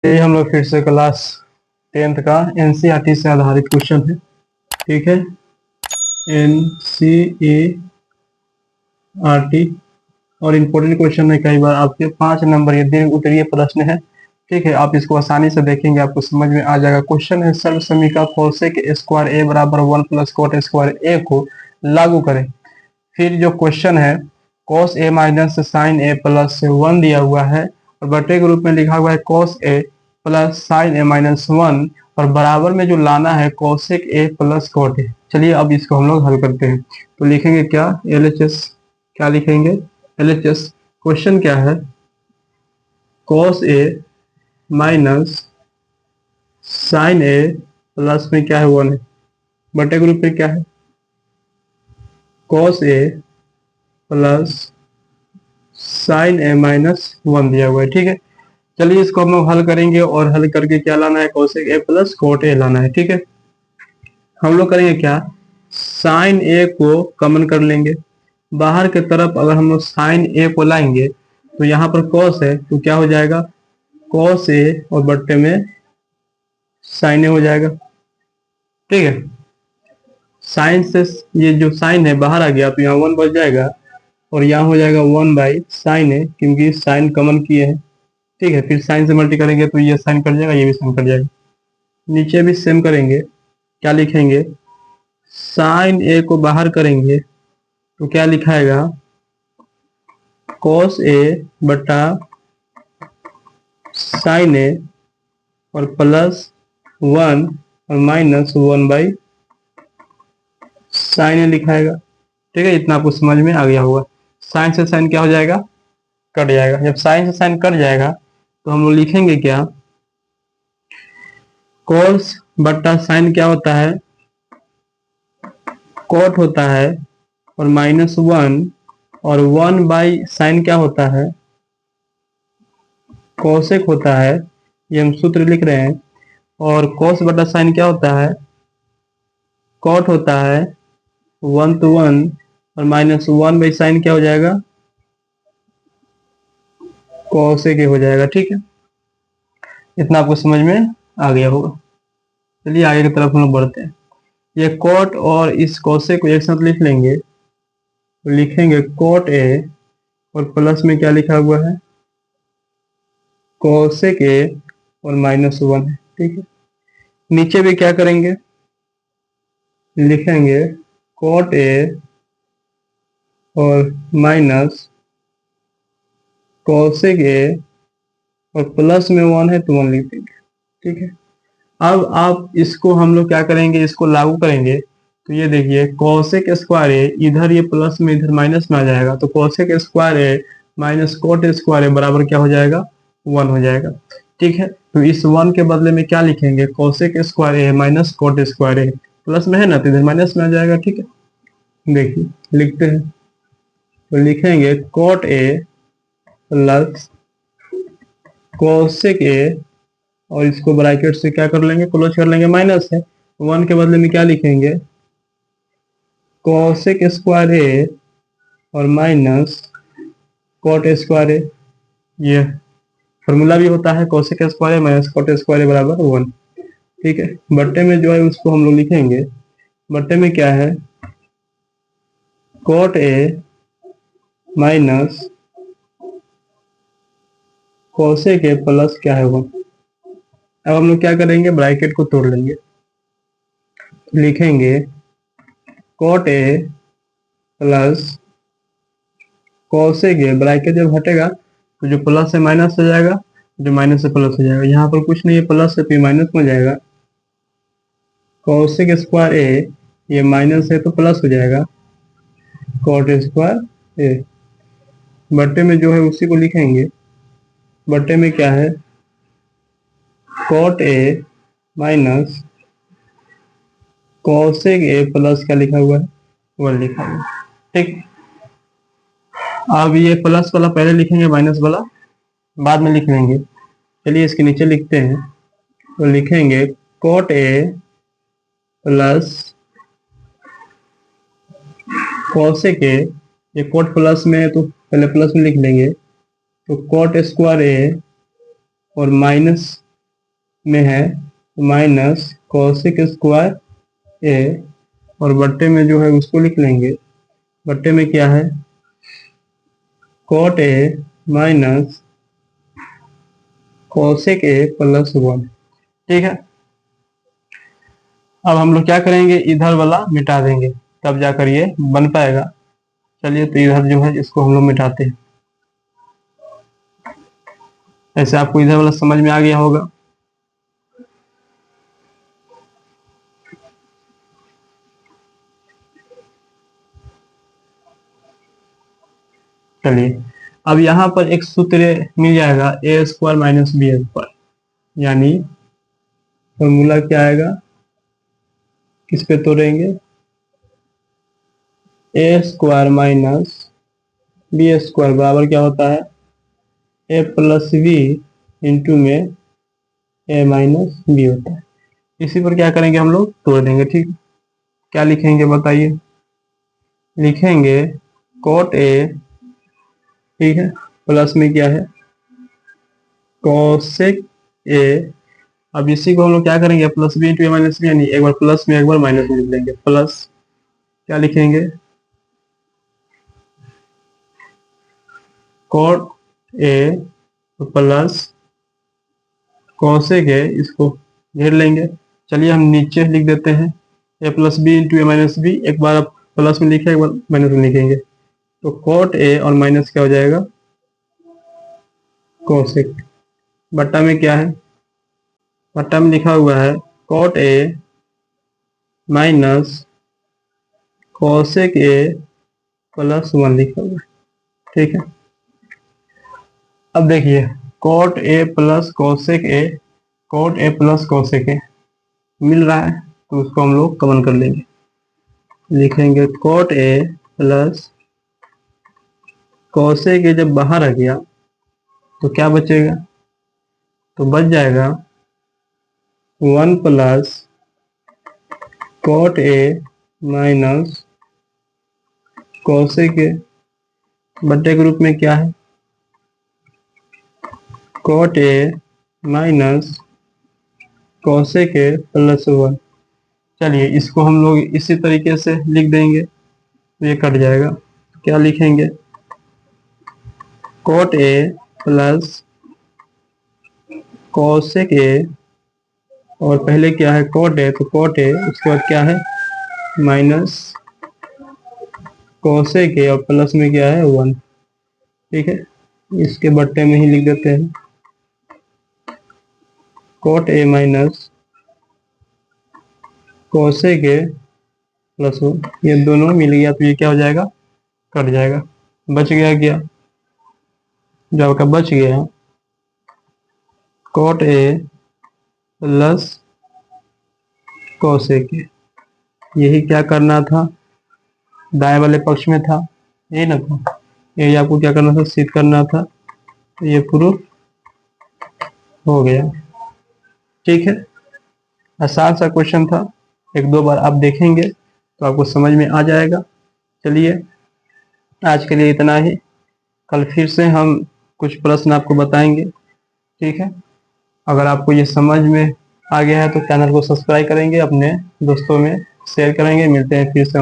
ये हम लोग फिर से क्लास 10th का एनसीईआरटी से आधारित क्वेश्चन है। ठीक है, एनसीईआरटी और इम्पोर्टेंट क्वेश्चन है। कई बार आपके 5 नंबर ये दीर्घ उत्तरीय प्रश्न है। ठीक है, आप इसको आसानी से देखेंगे, आपको समझ में आ जाएगा। क्वेश्चन है सर्व समीकरण कोसेक स्क्वायर ए बराबर 1 प्लस कोट स्क्वायर ए को लागू करें। फिर जो क्वेश्चन है cos a minus sine A plus 1 दिया हुआ है और बटे के रूप में लिखा हुआ है cos a plus sign A minus 1 और बराबर में जो लाना है cosec a plus cot a। चलिए अब इसको हम लोग हल करते हैं। तो लिखेंगे क्या, LHS क्या लिखेंगे, LHS क्वेश्चन क्या है, cos a minus sine A plus में क्या है 1 है, बटे के रूप में क्या है cos a plus sign A minus 1 दिया हुआ है। ठीक है, चलिए इसको हम लोग हल करेंगे और हल करके क्या लाना है, cosec A plus cot A लाना है। ठीक है, हम लोग करेंगे क्या, साइन ए को कॉमन कर लेंगे। बाहर की तरफ अगर हम लोग साइन ए को लाएंगे तो यहाँ पर कॉस है तो क्या हो जाएगा, कॉस ए और बट्टे में साइन ए हो जाएगा। ठीक है, साइन से ये जो साइन है बाहर आ गया तो यहाँ 1 बच जाएगा और यहाँ हो जाएगा 1 बाई साइन ए, क्योंकि साइन कॉमन किए हैं। ठीक है, फिर साइन से मल्टी करेंगे तो ये साइन कट जाएगा, ये भी साइन कट जाएगा। नीचे भी सेम करेंगे, क्या लिखेंगे, साइन ए को बाहर करेंगे तो क्या लिखाएगा, कॉस ए बटा साइन ए और प्लस 1 और माइनस 1 बाई साइन ए लिखाएगा। ठीक है, इतना आपको समझ में आ गया होगा। साइन से साइन क्या हो जाएगा, कट जाएगा। जब साइन से साइन कट जाएगा तो हम लोग लिखेंगे क्या, कॉस बटा साइन क्या होता है, कॉट होता है और माइनस 1 और 1 बाई साइन क्या होता है, कोसेक होता है। ये हम सूत्र लिख रहे हैं। और कॉस बटा साइन क्या होता है, कॉट होता है 1 to 1 और माइनस 1 बाई साइन क्या हो जाएगा, कोसेक हो जाएगा। ठीक है, इतना आपको समझ में आ गया होगा। चलिए आगे की तरफ हम लोग बढ़ते हैं। ये कॉट और इस कोसेक को एक साथ लिख लेंगे तो लिखेंगे कॉट ए और प्लस में क्या लिखा हुआ है, कोसेक ए और माइनस 1 है। ठीक है, नीचे भी क्या करेंगे, लिखेंगे कॉट ए और माइनस कोसेक ए और प्लस में 1 है तो 1 लिख देंगे। ठीक है, अब आप इसको हम लोग क्या करेंगे, इसको लागू करेंगे तो ये देखिए कोसेक स्क्वायर ए, इधर ये प्लस में इधर माइनस में आ जाएगा तो कोसेक स्क्वायर ए माइनस कोट स्क्वायर ए बराबर क्या हो जाएगा, 1 हो जाएगा। ठीक है, तो इस 1 के बदले में क्या लिखेंगे, कोसेक स्क्वायर ए माइनस कोट स्क्वायर ए, प्लस में है ना तो इधर माइनस में आ जाएगा। ठीक है, देखिए लिखते हैं तो लिखेंगे cot A plus cosec A और इसको ब्रैकेट से क्या कर लेंगे, क्लोज कर लेंगे, माइनस है। 1 के बदले में क्या लिखेंगे, कोसेक स्क्वायर ए और माइनस कोट स्क्वायर ए। ये फॉर्मूला भी होता है, कोसेक स्क्वायर ए माइनस कोट स्क्वायर ए बराबर 1। ठीक है, बट्टे में जो है उसको हम लोग लिखेंगे, बट्टे में क्या है, cot A minus cosec A plus क्या है 1। अब हम लोग क्या करेंगे, ब्रैकेट को तोड़ लेंगे, लिखेंगे cot A plus cosec A, bracket जब हटेगा तो जो प्लस से माइनस हो जाएगा, जो माइनस से प्लस हो जाएगा। यहाँ पर कुछ नहीं है, प्लस से फिर माइनस में जाएगा, कोसेक स्क्वायर ए, ये माइनस है तो प्लस हो जाएगा कोट स्क्वायर ए। बट्टे में जो है उसी को लिखेंगे, बट्टे में क्या है, cot A minus cosec A plus क्या लिखा हुआ है, 1 लिखा हुआ है। ठीक, अब ये प्लस वाला पहले लिखेंगे, माइनस वाला बाद में लिख लेंगे। चलिए इसके नीचे लिखते हैं तो लिखेंगे कोट ए प्लस कोसेक ए, ये कोट प्लस में है तो पहले प्लस में लिख लेंगे, तो कोट स्क्वायर ए और माइनस में है माइनस कोसेक स्क्वायर ए, और बट्टे में जो है उसको लिख लेंगे, बट्टे में क्या है cot A minus cosec A plus 1। ठीक है, अब हम लोग क्या करेंगे, इधर वाला मिटा देंगे तब जाकर ये बन पाएगा। चलिए तो इधर जो है इसको हम लोग मिटाते हैं। ऐसे आपको इधर वाला समझ में आ गया होगा। चलिए अब यहाँ पर एक सूत्र मिल जाएगा ए स्क्वायर माइनस बी स्क्वायर, यानी फॉर्मूला क्या आएगा, किस पे तोड़ेंगे, ए स्क्वायर माइनस बी स्क्वायर बराबर क्या होता है ए प्लस बी इंटू में ए माइनस बी होता है। इसी पर क्या करेंगे हम लोग, तोड़ देंगे। ठीक, क्या लिखेंगे बताइए, लिखेंगे कॉट ए, ठीक है, प्लस में क्या है कोसेक ए। अब इसी को हम लोग क्या करेंगे, plus B into A minus B, यानी एक बार प्लस में एक बार माइनस में लिख देंगे। प्लस क्या लिखेंगे cot A plus cosec A, इसको घेर लेंगे। चलिए हम नीचे लिख देते हैं A plus B into A minus B, एक बार आप प्लस में लिखे एक बार माइनस में लिखेंगे, तो कॉट ए और माइनस क्या हो जाएगा कोसेक। बट्टा में क्या है, बट्टा में लिखा हुआ है cot A minus cosec A plus 1 लिखा हुआ है। ठीक है, अब देखिए cot A plus cosec A, cot A plus cosec A मिल रहा है, तो उसको हम लोग कॉमन कर लेंगे, लिखेंगे cot A plus cosec A. जब बाहर आ गया तो क्या बचेगा, तो बच जाएगा 1 plus cot A minus cosec A, बट्टे के रूप में क्या है cot A minus cosec A plus 1। चलिए इसको हम लोग इसी तरीके से लिख देंगे, तो ये कट जाएगा। क्या लिखेंगे cot A plus cosec A, और पहले क्या है कॉट ए, तो कॉट ए, उसके बाद क्या है माइनस कोसेक ए, और प्लस में क्या है 1। ठीक है, इसके बट्टे में ही लिख देते हैं cot A minus cosec A plus 1, ये दोनों मिल गया तो ये क्या हो जाएगा कट जाएगा। बच गया क्या, जो आपका बच गया cot A plus cosec A, यही क्या करना था, दाएं वाले पक्ष में था, यही ना था, यही आपको क्या करना था, सिद्ध करना था, तो ये प्रूफ हो गया। ठीक है, आसान सा क्वेश्चन था, एक दो बार आप देखेंगे तो आपको समझ में आ जाएगा। चलिए आज के लिए इतना ही, कल फिर से हम कुछ प्रश्न आपको बताएंगे। ठीक है, अगर आपको ये समझ में आ गया है तो चैनल को सब्सक्राइब करेंगे, अपने दोस्तों में शेयर करेंगे। मिलते हैं फिर से हम